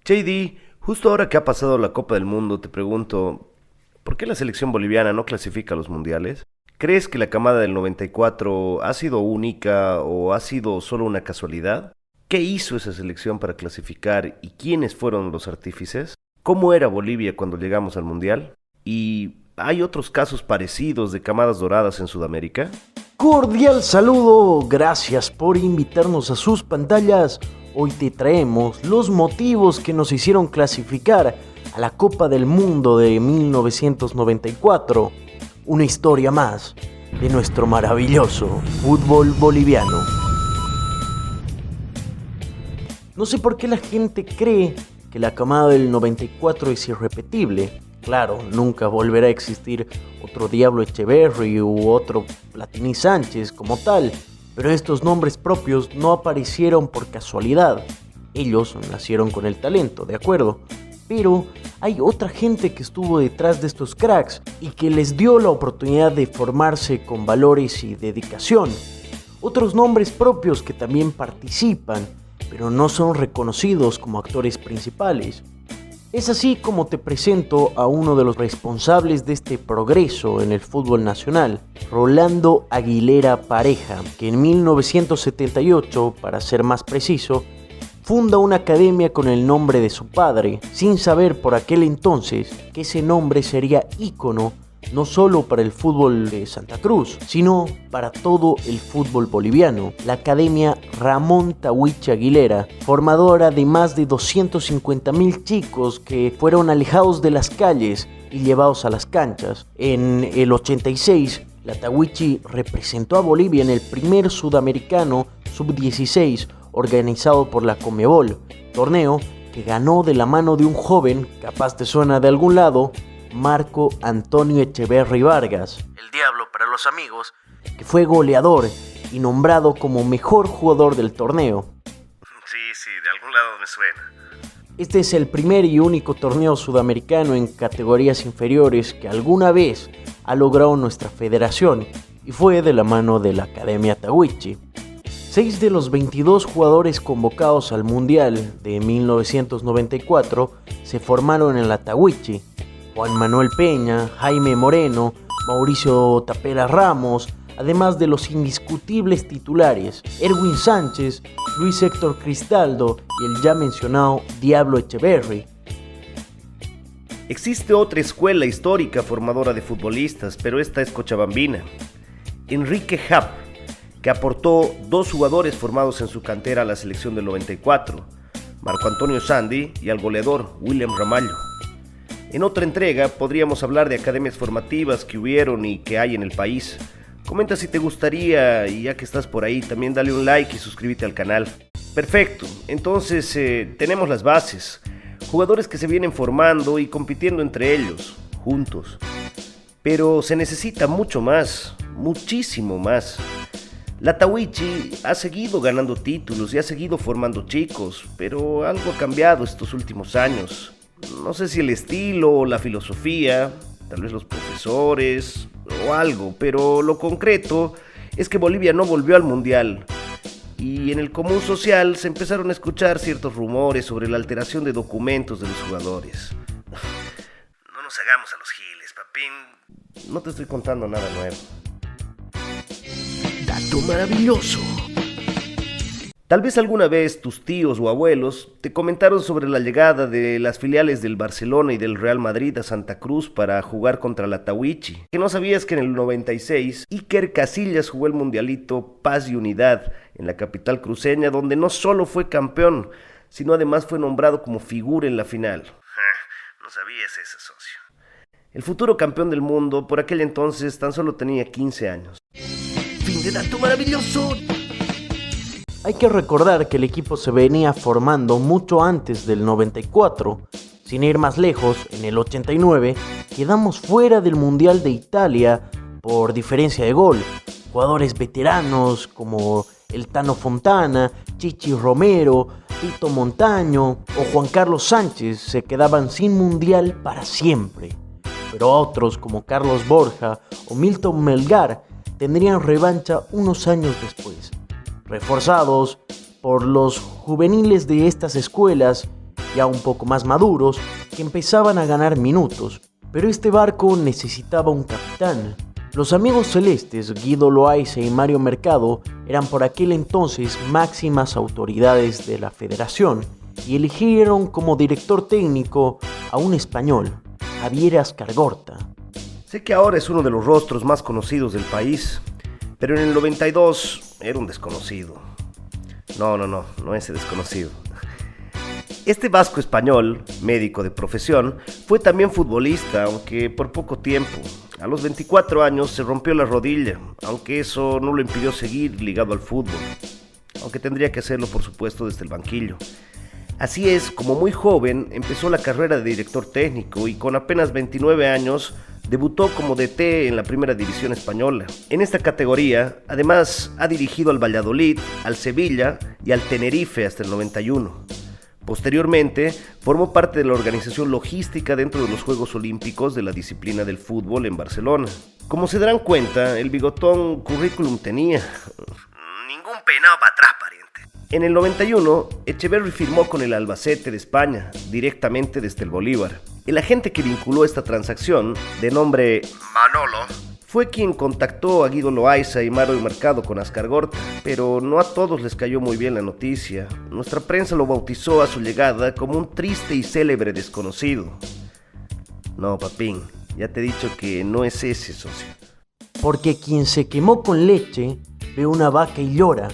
JD, justo ahora que ha pasado la Copa del Mundo, te pregunto, ¿por qué la selección boliviana no clasifica a los mundiales? ¿Crees que la camada del 94 ha sido única o ha sido solo una casualidad? ¿Qué hizo esa selección para clasificar y quiénes fueron los artífices? ¿Cómo era Bolivia cuando llegamos al mundial? ¿Y hay otros casos parecidos de camadas doradas en Sudamérica? Cordial saludo, gracias por invitarnos a sus pantallas. Hoy te traemos los motivos que nos hicieron clasificar a la Copa del Mundo de 1994. Una historia más de nuestro maravilloso fútbol boliviano. No sé por qué la gente cree que la camada del 94 es irrepetible. Claro, nunca volverá a existir otro Diablo Echeverri u otro Platini Sánchez como tal, pero estos nombres propios no aparecieron por casualidad. Ellos nacieron con el talento, ¿de acuerdo? Pero hay otra gente que estuvo detrás de estos cracks y que les dio la oportunidad de formarse con valores y dedicación. Otros nombres propios que también participan, pero no son reconocidos como actores principales. Es así como te presento a uno de los responsables de este progreso en el fútbol nacional, Rolando Aguilera Pareja, que en 1978, para ser más preciso, funda una academia con el nombre de su padre, sin saber por aquel entonces que ese nombre sería ícono no solo para el fútbol de Santa Cruz, sino para todo el fútbol boliviano. La Academia Ramón Tahuichi Aguilera, formadora de más de 250.000 chicos que fueron alejados de las calles y llevados a las canchas. En el 86, la Tahuichi representó a Bolivia en el primer sudamericano sub-16 organizado por la Conmebol, torneo que ganó de la mano de un joven, capaz te suena de algún lado, Marco Antonio Echeverri Vargas, el Diablo para los amigos, que fue goleador y nombrado como mejor jugador del torneo. Sí, de algún lado me suena. Este es el primer y único torneo sudamericano en categorías inferiores que alguna vez ha logrado nuestra federación y fue de la mano de la Academia Tahuichi. 6 de los 22 jugadores convocados al Mundial de 1994 se formaron en la Tahuichi. Juan Manuel Peña, Jaime Moreno, Mauricio Tapera Ramos, además de los indiscutibles titulares Erwin Sánchez, Luis Héctor Cristaldo y el ya mencionado Diablo Echeverri. Existe otra escuela histórica formadora de futbolistas, pero esta es cochabambina. Enrique Japp, que aportó 2 jugadores formados en su cantera a la selección del 94, Marco Antonio Sandi y al goleador William Ramallo. En otra entrega podríamos hablar de academias formativas que hubieron y que hay en el país. Comenta si te gustaría y ya que estás por ahí también dale un like y suscríbete al canal. Perfecto, entonces tenemos las bases. Jugadores que se vienen formando y compitiendo entre ellos, juntos. Pero se necesita mucho más, muchísimo más. La Tahuichi ha seguido ganando títulos y ha seguido formando chicos, pero algo ha cambiado estos últimos años. No sé si el estilo o la filosofía, tal vez los profesores o algo, pero lo concreto es que Bolivia no volvió al mundial. Y en el común social se empezaron a escuchar ciertos rumores sobre la alteración de documentos de los jugadores. No nos hagamos a los giles, papín. No te estoy contando nada nuevo. Dato maravilloso. Tal vez alguna vez tus tíos o abuelos te comentaron sobre la llegada de las filiales del Barcelona y del Real Madrid a Santa Cruz para jugar contra la Tahuichi. Que no sabías que en el 96 Iker Casillas jugó el mundialito Paz y Unidad en la capital cruceña, donde no solo fue campeón, sino además fue nombrado como figura en la final. No sabías eso, socio. El futuro campeón del mundo por aquel entonces tan solo tenía 15 años. Fin de dato maravilloso. Hay que recordar que el equipo se venía formando mucho antes del 94. Sin ir más lejos, en el 89 quedamos fuera del Mundial de Italia por diferencia de gol. Jugadores veteranos como el Tano Fontana, Chichi Romero, Tito Montaño o Juan Carlos Sánchez se quedaban sin Mundial para siempre. Pero otros como Carlos Borja o Milton Melgar tendrían revancha unos años después. Reforzados por los juveniles de estas escuelas ya un poco más maduros, que empezaban a ganar minutos. Pero este barco necesitaba un capitán. Los amigos celestes, Guido Loaiza y Mario Mercado, eran por aquel entonces máximas autoridades de la federación y eligieron como director técnico a un español, Javier Ascargorta. Sé que ahora es uno de los rostros más conocidos del país, pero en el 92 era un desconocido. No ese desconocido. Este vasco español, médico de profesión, fue también futbolista, aunque por poco tiempo. A los 24 años se rompió la rodilla, aunque eso no lo impidió seguir ligado al fútbol, aunque tendría que hacerlo por supuesto desde el banquillo. Así es, como muy joven empezó la carrera de director técnico y con apenas 29 años debutó como DT en la primera división española. En esta categoría, además, ha dirigido al Valladolid, al Sevilla y al Tenerife hasta el 91. Posteriormente, formó parte de la organización logística dentro de los Juegos Olímpicos de la disciplina del fútbol en Barcelona. Como se darán cuenta, el bigotón currículum tenía. Ningún peinado para atrás, pariente. En el 91, Echeverri firmó con el Albacete de España, directamente desde el Bolívar. El agente que vinculó esta transacción, de nombre Manolo, fue quien contactó a Guido Loaiza y Mario Mercado con Ascargorta, pero no a todos les cayó muy bien la noticia. Nuestra prensa lo bautizó a su llegada como un triste y célebre desconocido. No, papín, ya te he dicho que no es ese, socio. Porque quien se quemó con leche ve una vaca y llora.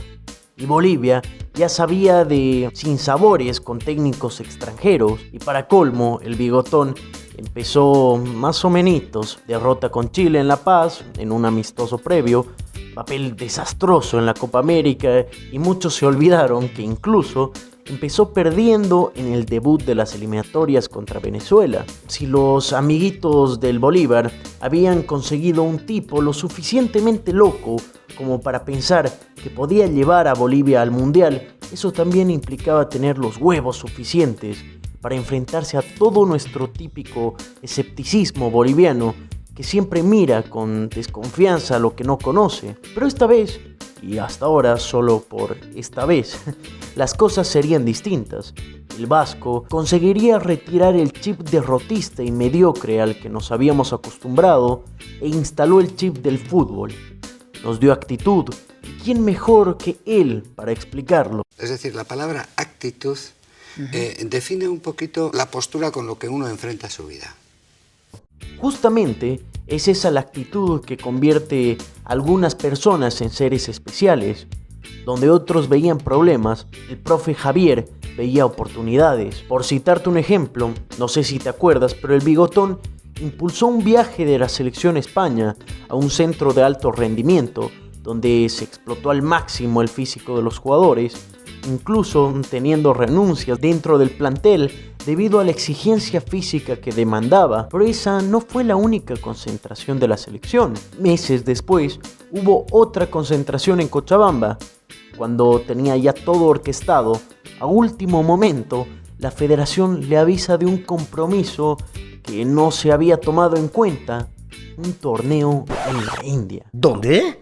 Y Bolivia ya sabía de sinsabores con técnicos extranjeros. Y para colmo, el bigotón empezó más o menos. Derrota con Chile en La Paz, en un amistoso previo. Papel desastroso en la Copa América. Y muchos se olvidaron que incluso empezó perdiendo en el debut de las eliminatorias contra Venezuela. Si los amiguitos del Bolívar habían conseguido un tipo lo suficientemente loco como para pensar que podía llevar a Bolivia al Mundial, eso también implicaba tener los huevos suficientes para enfrentarse a todo nuestro típico escepticismo boliviano que siempre mira con desconfianza a lo que no conoce. Pero esta vez, y hasta ahora solo por esta vez, las cosas serían distintas. El vasco conseguiría retirar el chip derrotista y mediocre al que nos habíamos acostumbrado e instaló el chip del fútbol. Nos dio actitud, y quién mejor que él para explicarlo. Es decir, la palabra actitud define un poquito la postura con lo que uno enfrenta su vida. Justamente es esa la actitud que convierte a algunas personas en seres especiales. Donde otros veían problemas, el profe Javier veía oportunidades. Por citarte un ejemplo, no sé si te acuerdas, pero el bigotón impulsó un viaje de la selección España a un centro de alto rendimiento, donde se explotó al máximo el físico de los jugadores, incluso teniendo renuncias dentro del plantel debido a la exigencia física que demandaba. Pero esa no fue la única concentración de la selección. Meses después hubo otra concentración en Cochabamba. Cuando tenía ya todo orquestado, a último momento la federación le avisa de un compromiso que no se había tomado en cuenta: un torneo en la India. ¿Dónde?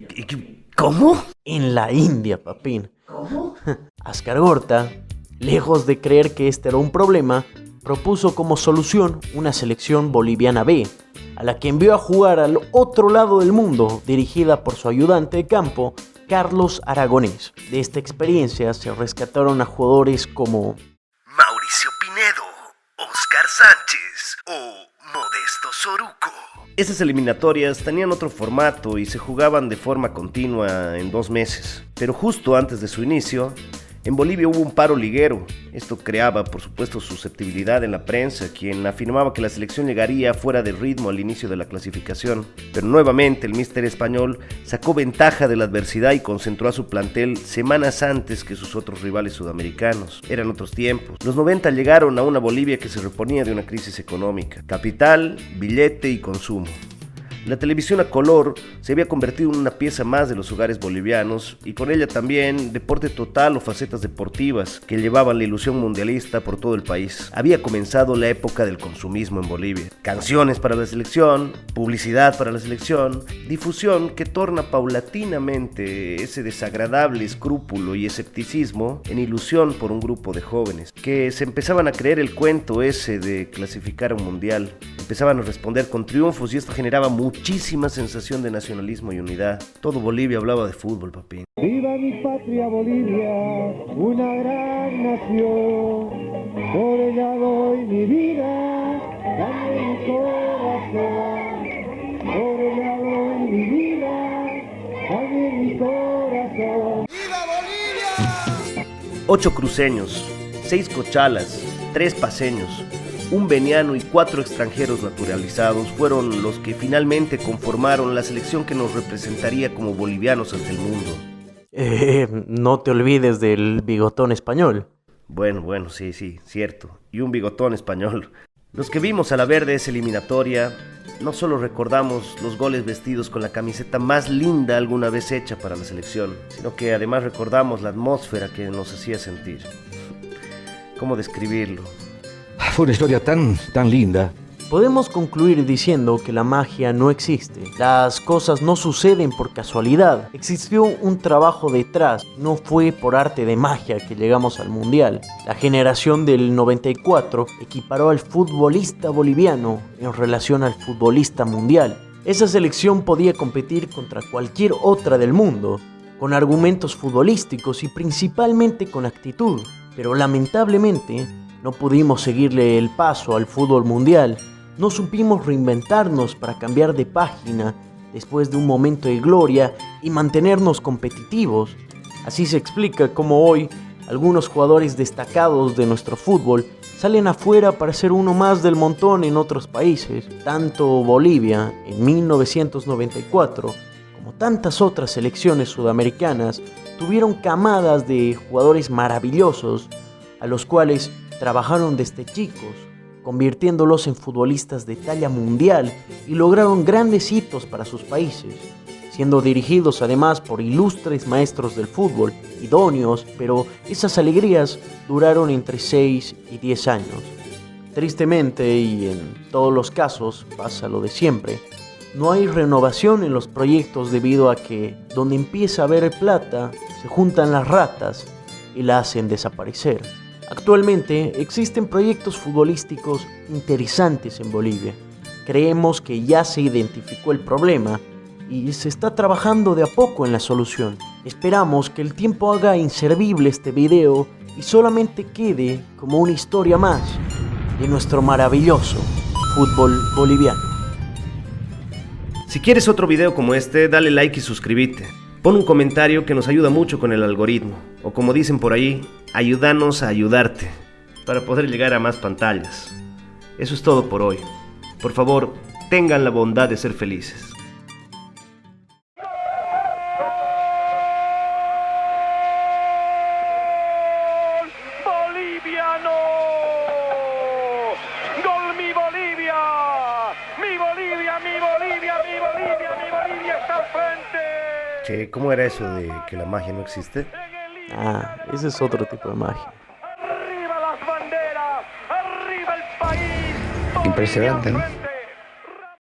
¿Cómo? En la India, papín. ¿Cómo? Ascargorta, lejos de creer que este era un problema, propuso como solución una selección boliviana B, a la que envió a jugar al otro lado del mundo, dirigida por su ayudante de campo, Carlos Aragonés. De esta experiencia se rescataron a jugadores como Mauricio Pinedo, Oscar Sánchez o Modesto Soruco. Esas eliminatorias tenían otro formato y se jugaban de forma continua en 2 meses. Pero justo antes de su inicio, en Bolivia hubo un paro liguero. Esto creaba, por supuesto, susceptibilidad en la prensa, quien afirmaba que la selección llegaría fuera de ritmo al inicio de la clasificación. Pero nuevamente el míster español sacó ventaja de la adversidad y concentró a su plantel semanas antes que sus otros rivales sudamericanos. Eran otros tiempos. Los 90 llegaron a una Bolivia que se reponía de una crisis económica. Capital, billete y consumo. La televisión a color se había convertido en una pieza más de los hogares bolivianos y con ella también deporte total o facetas deportivas que llevaban la ilusión mundialista por todo el país. Había comenzado la época del consumismo en Bolivia. Canciones para la selección, publicidad para la selección, difusión que torna paulatinamente ese desagradable escrúpulo y escepticismo en ilusión por un grupo de jóvenes que se empezaban a creer el cuento ese de clasificar a un mundial. Empezaban a responder con triunfos y esto generaba muchísima sensación de nacionalismo y unidad. Todo Bolivia hablaba de fútbol, papi. Viva mi patria Bolivia, una gran nación, por ella doy mi vida, dame mi corazón, por ella doy mi vida, dame mi corazón. ¡Viva Bolivia! 8 cruceños, 6 cochalas, 3 paceños, un veniano y 4 extranjeros naturalizados fueron los que finalmente conformaron la selección que nos representaría como bolivianos ante el mundo. No te olvides del bigotón español. Bueno, sí, cierto. Y un bigotón español. Los que vimos a la verde esa eliminatoria, no solo recordamos los goles vestidos con la camiseta más linda alguna vez hecha para la selección, sino que además recordamos la atmósfera que nos hacía sentir. ¿Cómo describirlo? Fue una historia tan linda. Podemos concluir diciendo que la magia no existe. Las cosas no suceden por casualidad. Existió un trabajo detrás. No fue por arte de magia que llegamos al mundial. La generación del 94 equiparó al futbolista boliviano en relación al futbolista mundial. Esa selección podía competir contra cualquier otra del mundo, con argumentos futbolísticos y principalmente con actitud. Pero lamentablemente no pudimos seguirle el paso al fútbol mundial. No supimos reinventarnos para cambiar de página después de un momento de gloria y mantenernos competitivos. Así se explica cómo hoy algunos jugadores destacados de nuestro fútbol salen afuera para ser uno más del montón en otros países. Tanto Bolivia en 1994 como tantas otras selecciones sudamericanas tuvieron camadas de jugadores maravillosos a los cuales trabajaron desde chicos, convirtiéndolos en futbolistas de talla mundial y lograron grandes hitos para sus países, siendo dirigidos además por ilustres maestros del fútbol, idóneos, pero esas alegrías duraron entre 6 y 10 años. Tristemente, y en todos los casos pasa lo de siempre, no hay renovación en los proyectos debido a que donde empieza a haber plata, se juntan las ratas y la hacen desaparecer. Actualmente existen proyectos futbolísticos interesantes en Bolivia. Creemos que ya se identificó el problema y se está trabajando de a poco en la solución. Esperamos que el tiempo haga inservible este video y solamente quede como una historia más de nuestro maravilloso fútbol boliviano. Si quieres otro video como este, dale like y suscríbete. Pon un comentario que nos ayuda mucho con el algoritmo, o como dicen por ahí, ayúdanos a ayudarte, para poder llegar a más pantallas. Eso es todo por hoy. Por favor, tengan la bondad de ser felices. ¡Boliviano! ¡Gol mi Bolivia! ¡Mi Bolivia, mi Bolivia, mi Bolivia, mi Bolivia está al frente! Che, ¿cómo era eso de que la magia no existe? Ese es otro tipo de magia. ¡Arriba las banderas! ¡Arriba el país! Impresionante, ¿no? ¡Bolivia al frente!